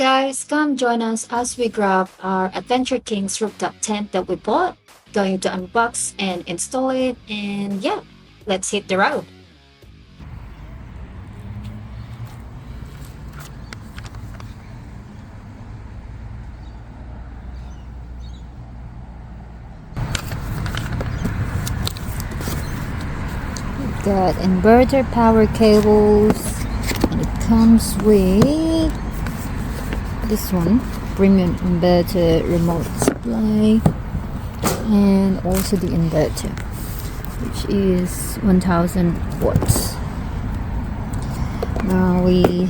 guys, come join us as we grab our Adventure Kings rooftop tent that we bought, going to unbox and install it, and yeah, let's hit the road. Got inverter power cables, and it comes with this one, premium inverter remote supply, and also the inverter, which is 1000 watts. Now we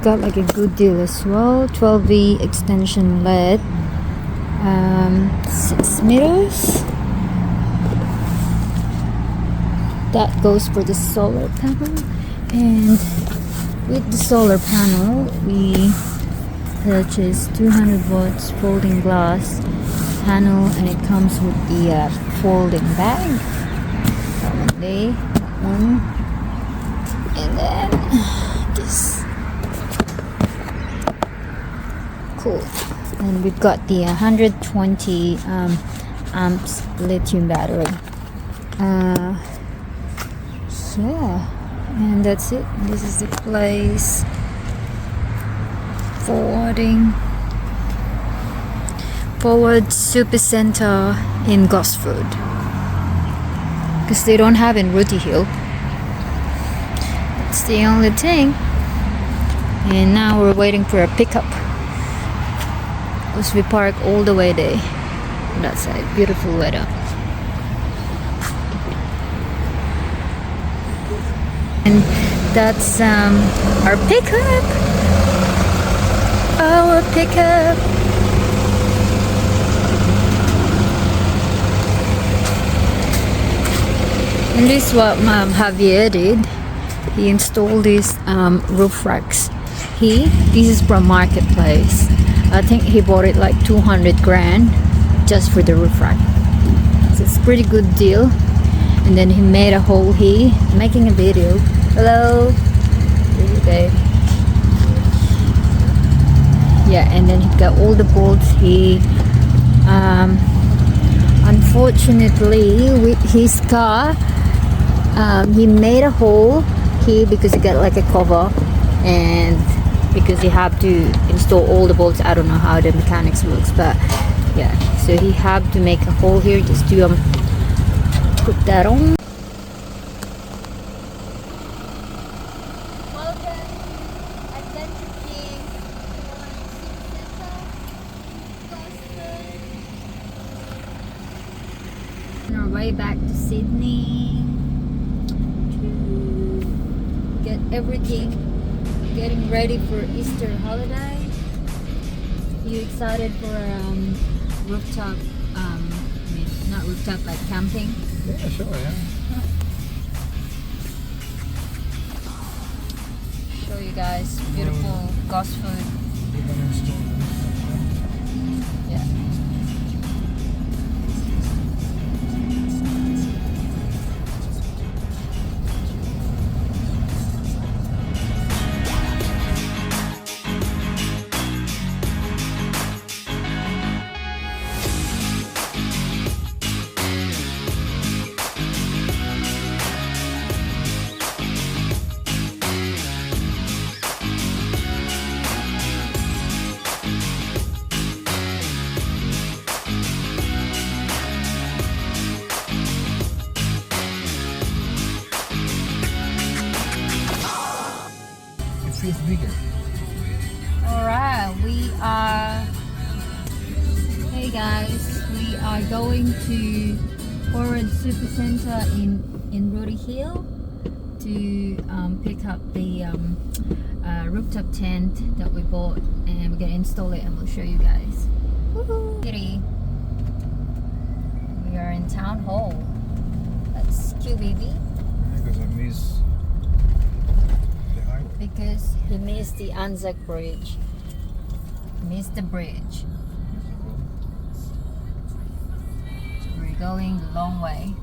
got like a good deal as well, 12V extension LED, 6 meters. That goes for the solar panel, and with the solar panel we purchased 200 watts folding glass panel, and it comes with the folding bag. That one there, that one, and then this. Cool. And we've got the 120 amps lithium battery. Yeah, and that's it. This is the place. Forward SUPACENTER in GOSFORD, because they don't have in ROOTYHILL. It's the only thing. And now we're waiting for a pickup, because we park all the way there on that side. Beautiful weather. And that's our pickup. Our pickup. And this is what Javier did. He installed these roof racks. This is from Marketplace. I think he bought it like 200 grand just for the roof rack. So it's a pretty good deal. And then he made a hole here, making a video. Hello. Babe. Yeah, and then he got all the bolts here. Unfortunately, with his car, he made a hole here because he got like a cover, and because he had to install all the bolts. I don't know how the mechanics works, but yeah, so he had to make a hole here just to put that on. On our way back to Sydney to get everything, getting ready for Easter holiday. You excited for rooftop? Not rooftop, like camping. Yeah, sure, yeah. Show you guys beautiful GOSFORD. Yeah. Feels bigger. Alright, hey guys, we are going to Forward SUPACENTER in Rootyhill to pick up the rooftop tent that we bought, and we're gonna install it and we'll show you guys. Woohoo! We are in Town Hall. That's QBB. Because I miss the highway. Because he missed the Anzac Bridge. Missed the bridge. So we're going the long way.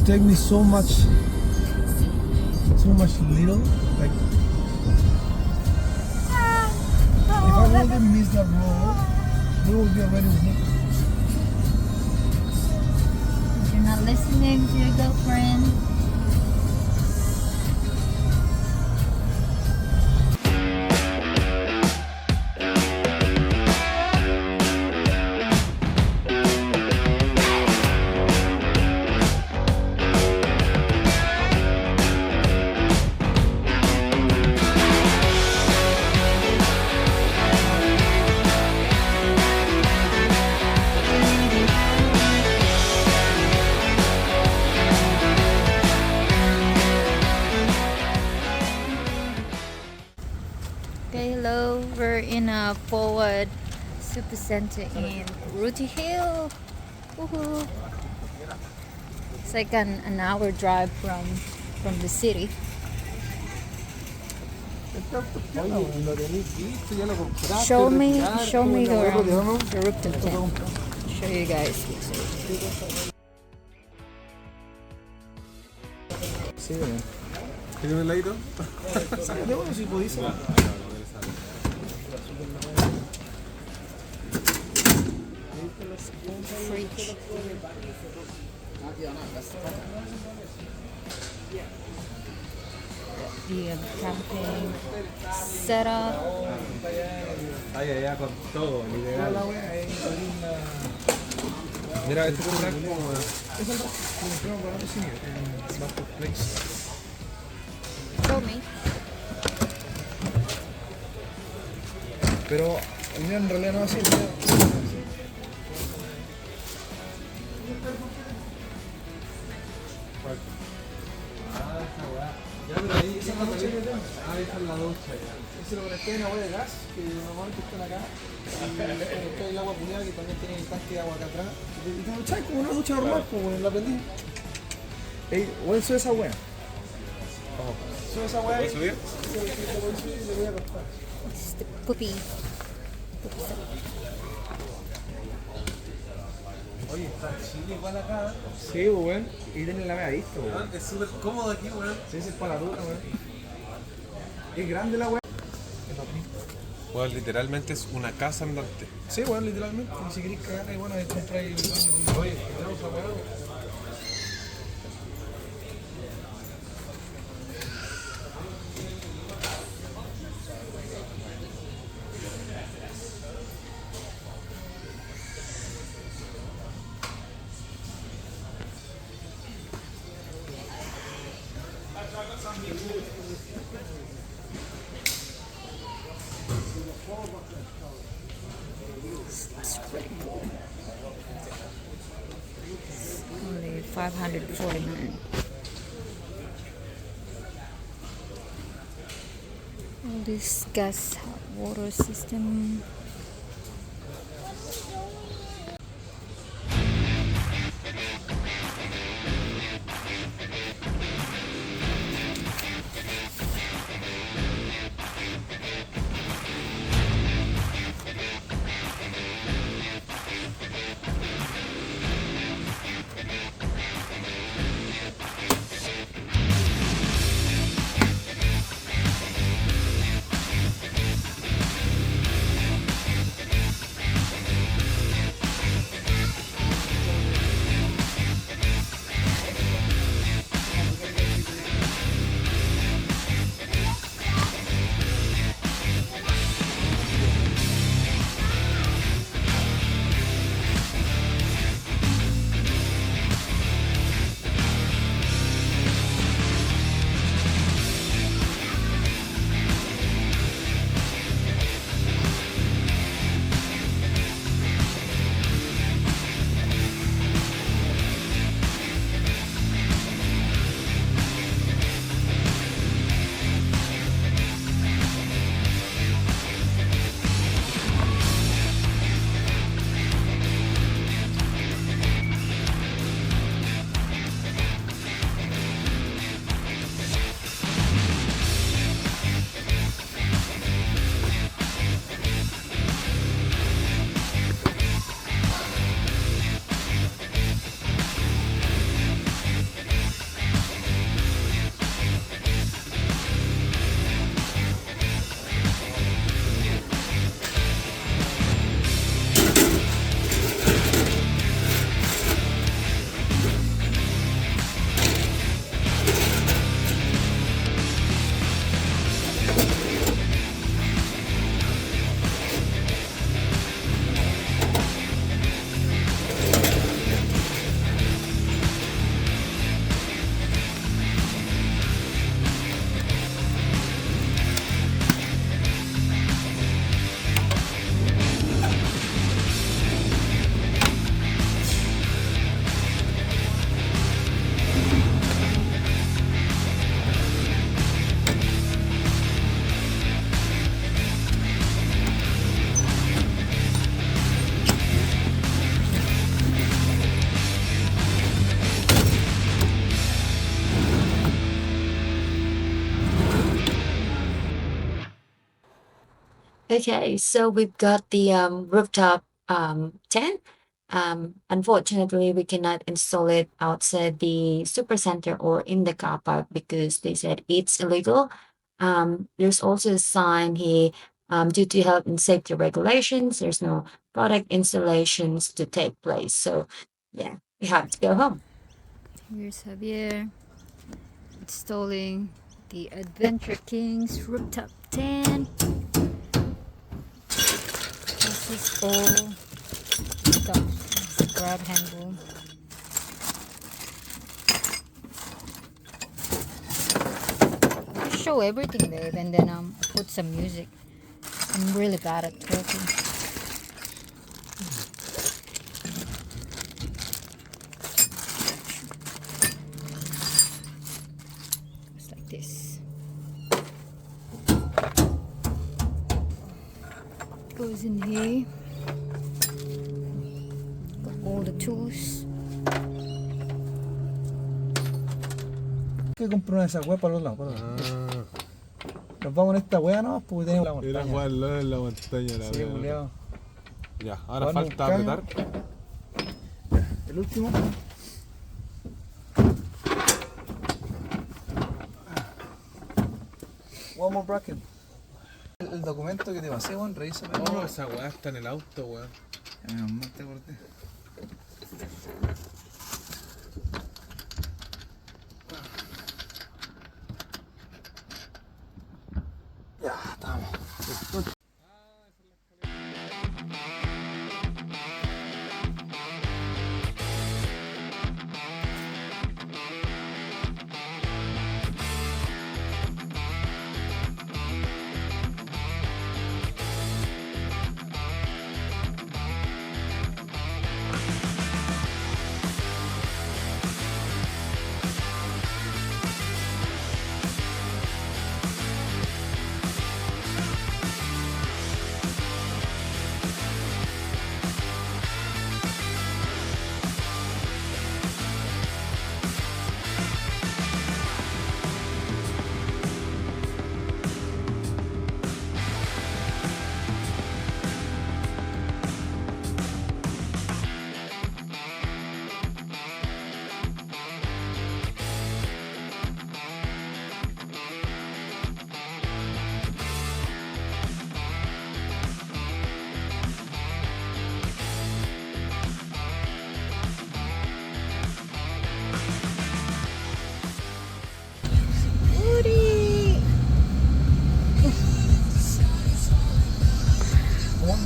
take me so much little. Like if I wouldn't miss that road, we would be already with me. You're not listening to your girlfriend. Okay, hello. We're in a forward SUPACENTER in ROOTYHILL. Woohoo! It's like an hour drive from the city. Show me the rooftop tent. Show you guys. Sí, bien. ¿Quieres un heladito? Sácate uno si podís. Fridge. The camping setup. Allá con todo, literal. Mira, este es el rack como... Es el rack como que vamos para cine, en Marketplace. Show me. Pero el mío en realidad no es así, ya, pero ahí esa es la ducha que tengo. Ah, esa es la ducha ya. Se lo conecté en agua de gas, que normalmente están acá. Y le conecté el agua puñada, que también tiene el tanque de agua acá atrás. Y te duchas como una ducha normal, como en la prendí. Ey, bueno, sube esa wea. Sube esa wea. ¿Puedes subir? Sí, le voy a cortar. It's the puppy. Oye, está chile igual acá. Sí, weón. Y tienen la wea visto, weón. Es súper cómodo aquí, weón. Sí, es para la dura, weón. Es grande la wea. Bueno, literalmente es una casa andante. Sí, weón, literalmente. Y si queréis cagar, bueno, ahí compráis el baño. Oye, tenemos a weón. Only 549. All this gas hot water system. Okay, so we've got the rooftop tent. Unfortunately, we cannot install it outside the supercenter or in the car park because they said it's illegal. There's also a sign here, due to health and safety regulations, there's no product installations to take place. So, yeah, we have to go home. Here's Javier installing the Adventure Kings rooftop tent. This is all stuff. Grab handle. Just show everything, babe, and then put some music. I'm really bad at talking. It's like this. Goes in here. Got all the tools. Que compré una de esas weas para los lados, para los lados. Nos vamos en esta wea nomás porque tenemos la montaña. Era jugar LOL en la montaña, la Sí, wea. culiao. Ya, ahora Vamos, falta caño. apretar. El último. One more bracket. El documento que te pasé, weón, revísame. No, esa weá está en el auto, weón. Ya, menos mal te acordé. Ya, estamos.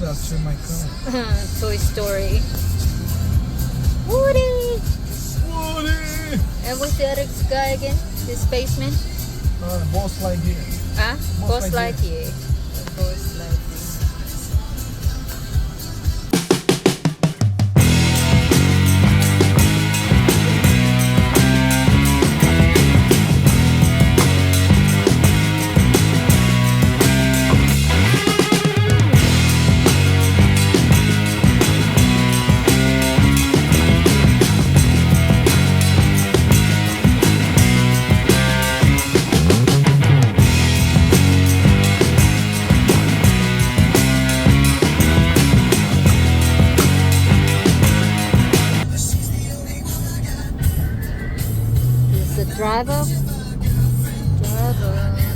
That's in my car. Toy Story. Woody! Woody! And what's the other guy again? The spaceman? Boss Lightyear. Huh? Buzz Buzz Lightyear. Buzz Lightyear. Driver. Driver.